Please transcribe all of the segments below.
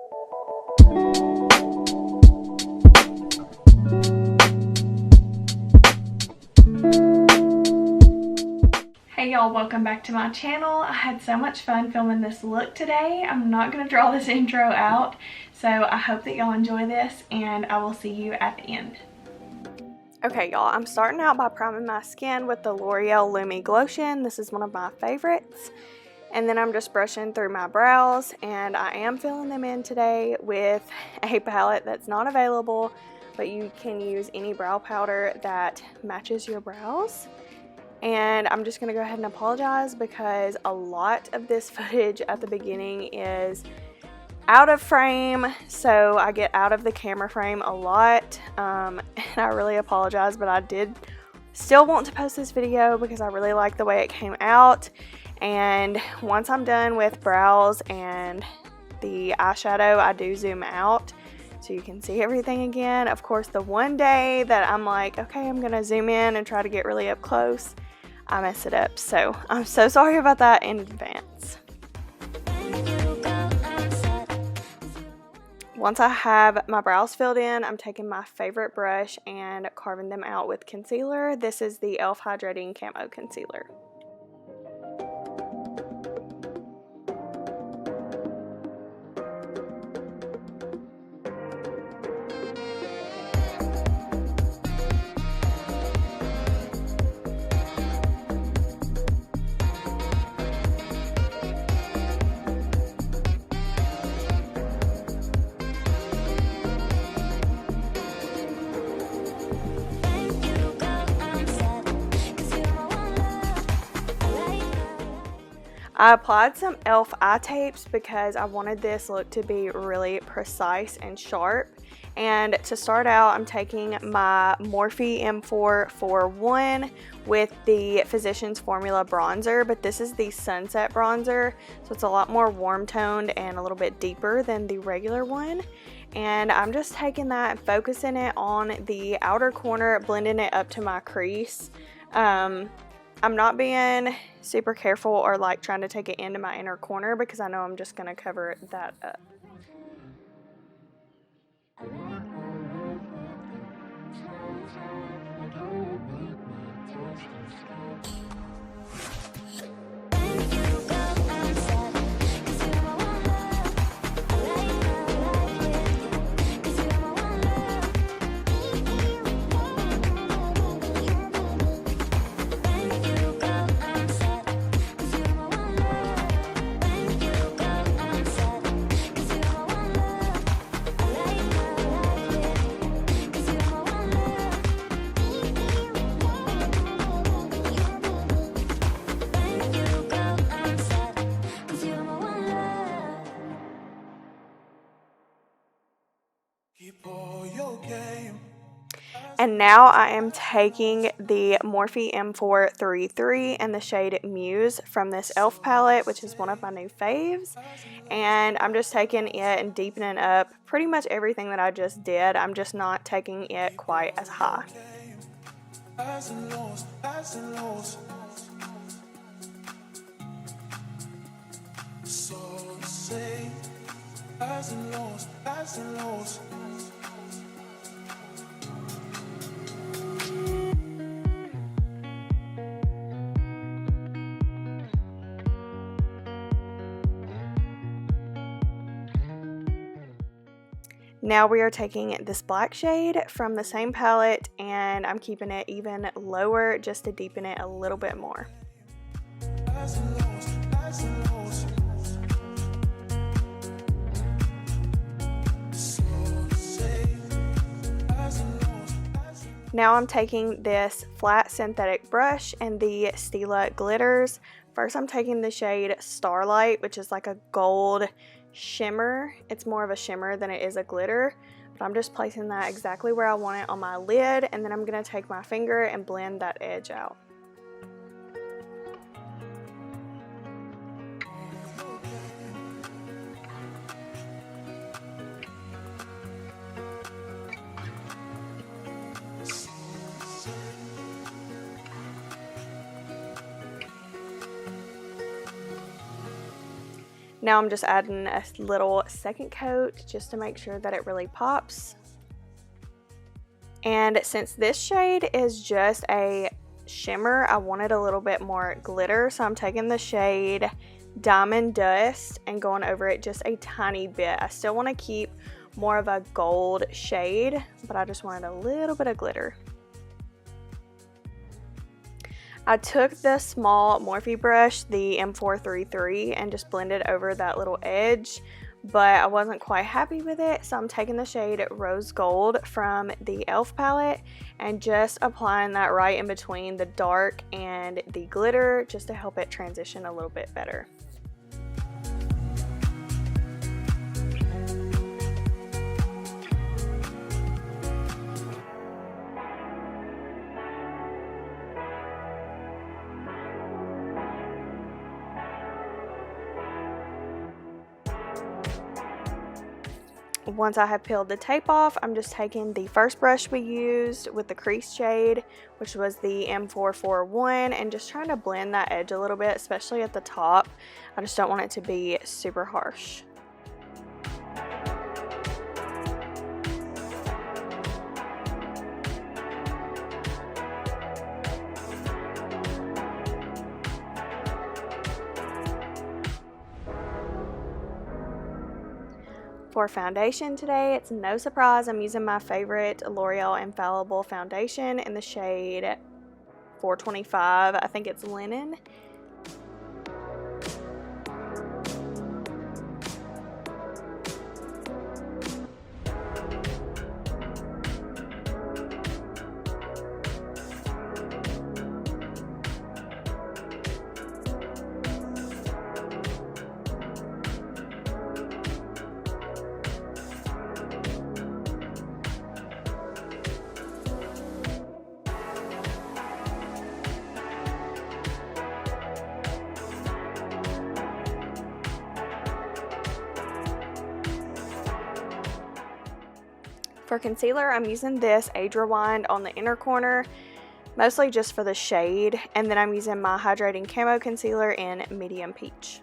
Hey y'all, welcome back to my channel. I had so much fun filming this look today. I'm not going to draw this intro out, so I hope that y'all enjoy this, and I will see you at the end. Okay y'all, I'm starting out by priming my skin with the L'Oreal Lumi Glotion. This is one of my favorites. And then I'm just brushing through my brows, and I am filling them in today with a palette that's not available, but you can use any brow powder that matches your brows. And I'm just going to go ahead and apologize because a lot of this footage at the beginning is out of frame, so I get out of the camera frame a lot, and I really apologize, but I did still want to post this video because I really like the way it came out. And once I'm done with brows and the eyeshadow, I do zoom out so you can see everything again. Of course, the one day that I'm like, okay, I'm gonna zoom in and try to get really up close, I mess it up. So I'm so sorry about that in advance. Once I have my brows filled in, I'm taking my favorite brush and carving them out with concealer. This is the e.l.f. Hydrating Camo Concealer. I applied some e.l.f. eye tapes because I wanted this look to be really precise and sharp. And to start out, I'm taking my Morphe M441 with the Physicians Formula bronzer, but this is the Sunset bronzer, so it's a lot more warm toned and a little bit deeper than the regular one. And I'm just taking that and focusing it on the outer corner, blending it up to my crease. I'm not being super careful or like trying to take it into my inner corner because I know I'm just going to cover that up. And now I am taking the Morphe M433 and the shade Muse from this e.l.f. palette, which is one of my new faves. And I'm just taking it and deepening up pretty much everything that I just did. I'm just not taking it quite as high. Now we are taking this black shade from the same palette, and I'm keeping it even lower just to deepen it a little bit more. Now I'm taking this flat synthetic brush and the Stila glitters. First I'm taking the shade Starlight, which is like a gold shimmer. It's more of a shimmer than it is a glitter, but I'm just placing that exactly where I want it on my lid, and then I'm going to take my finger and blend that edge out. Now I'm just adding a little second coat just to make sure that it really pops. And since this shade is just a shimmer, I wanted a little bit more glitter, so I'm taking the shade Diamond Dust and going over it just a tiny bit. I still want to keep more of a gold shade, but I just wanted a little bit of glitter. I took the small Morphe brush, the M433, and just blended over that little edge, but I wasn't quite happy with it, so I'm taking the shade Rose Gold from the e.l.f. palette and just applying that right in between the dark and the glitter just to help it transition a little bit better. Once I have peeled the tape off, I'm just taking the first brush we used with the crease shade, which was the M441, and just trying to blend that edge a little bit, especially at the top. I just don't want it to be super harsh. For foundation today, it's no surprise I'm using my favorite L'Oreal Infallible foundation in the shade 425. I think it's Linen. For concealer, I'm using this Age Rewind on the inner corner, mostly just for the shade, and then I'm using my Hydrating Camo Concealer in Medium Peach.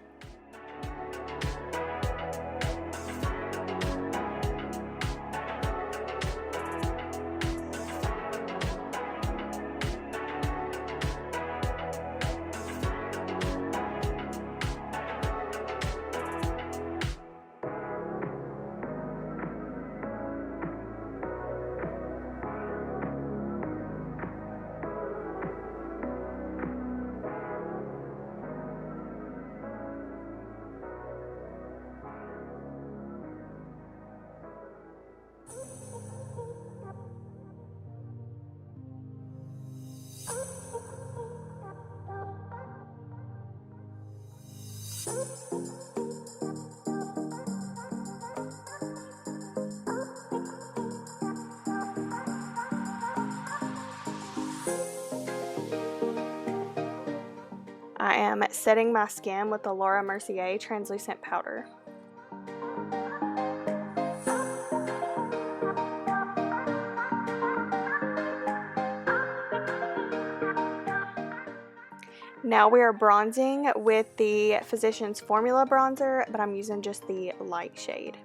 I am setting my skin with the Laura Mercier translucent powder. Now we are bronzing with the Physicians Formula bronzer, but I'm using just the light shade.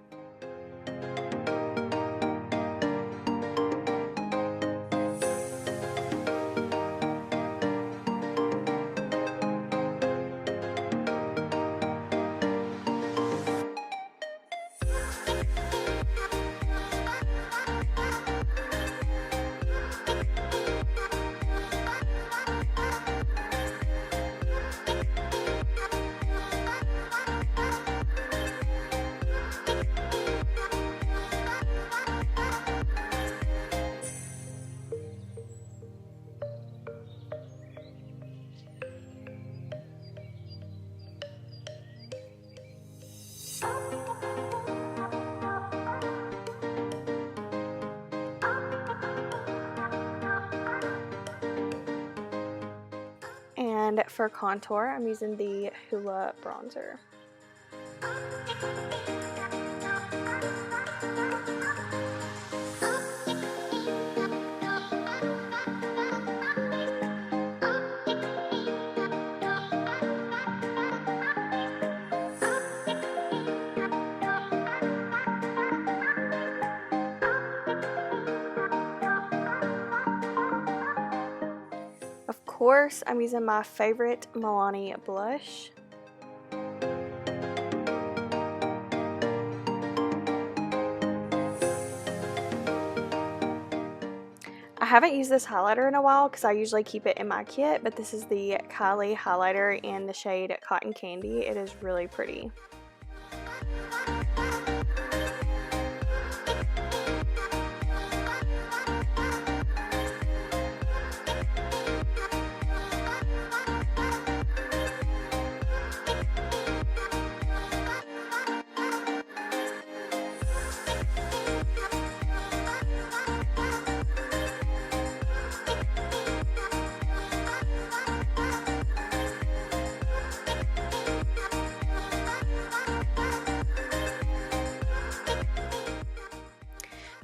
And for contour, I'm using the Hoola bronzer. course, I'm using my favorite Milani blush. I haven't used this highlighter in a while because I usually keep it in my kit, but this is the Kylie highlighter in the shade Cotton Candy. It is really pretty.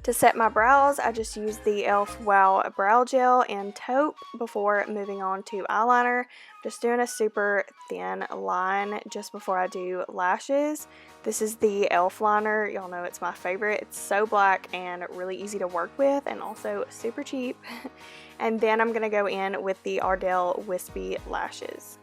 To set my brows, I just use the e.l.f. Wow Brow Gel and taupe before moving on to eyeliner. Just doing a super thin line just before I do lashes. This is the e.l.f. liner. Y'all know it's my favorite. It's so black and really easy to work with and also super cheap. And then I'm going to go in with the Ardell Wispy Lashes.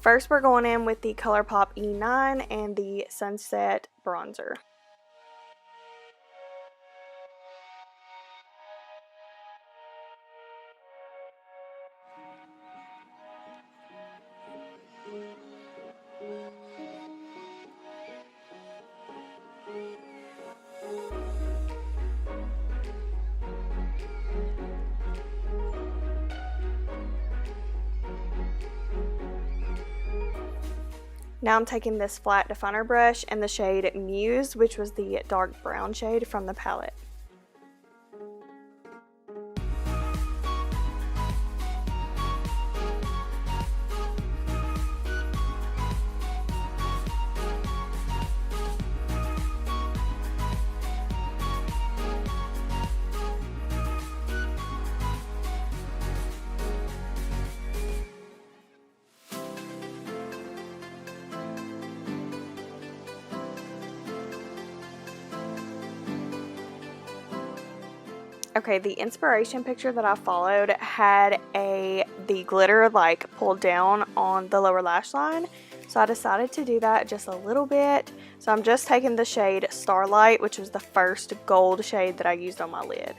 First, we're going in with the ColourPop E9 and the Sunset Bronzer. Now I'm taking this flat definer brush in the shade Muse, which was the dark brown shade from the palette. Okay, the inspiration picture that I followed had the glitter like pulled down on the lower lash line, so I decided to do that just a little bit. So I'm just taking the shade Starlight, which was the first gold shade that I used on my lid.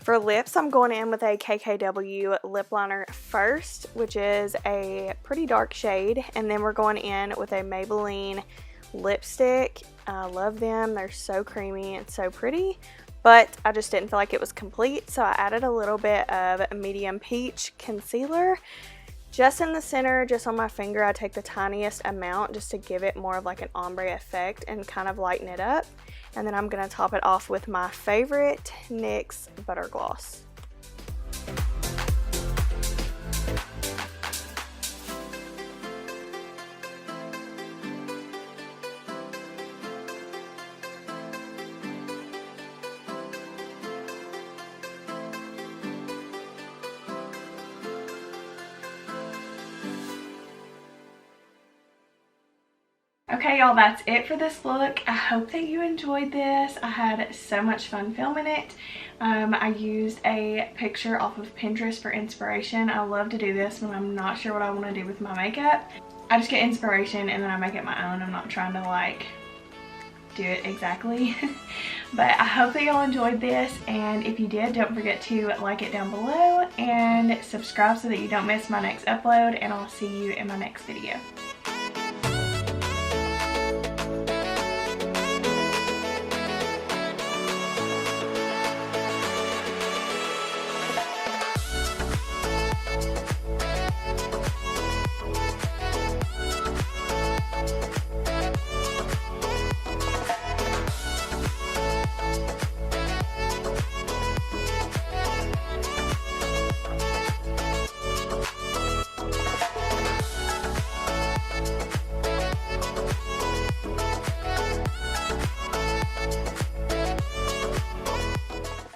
For lips, I'm going in with a KKW lip liner first, which is a pretty dark shade, and then we're going in with a Maybelline lipstick. I love them. They're so creamy and so pretty, but I just didn't feel like it was complete, so I added a little bit of medium peach concealer just in the center, just on my finger. I take the tiniest amount just to give it more of like an ombre effect and kind of lighten it up. And then I'm going to top it off with my favorite NYX Butter Gloss. Okay, y'all, that's it for this look. I hope that you enjoyed this. I had so much fun filming it. I used a picture off of Pinterest for inspiration. I love to do this when I'm not sure what I want to do with my makeup. I just get inspiration and then I make it my own. I'm not trying to like do it exactly. But I hope that y'all enjoyed this, and if you did, don't forget to like it down below and subscribe so that you don't miss my next upload, and I'll see you in my next video.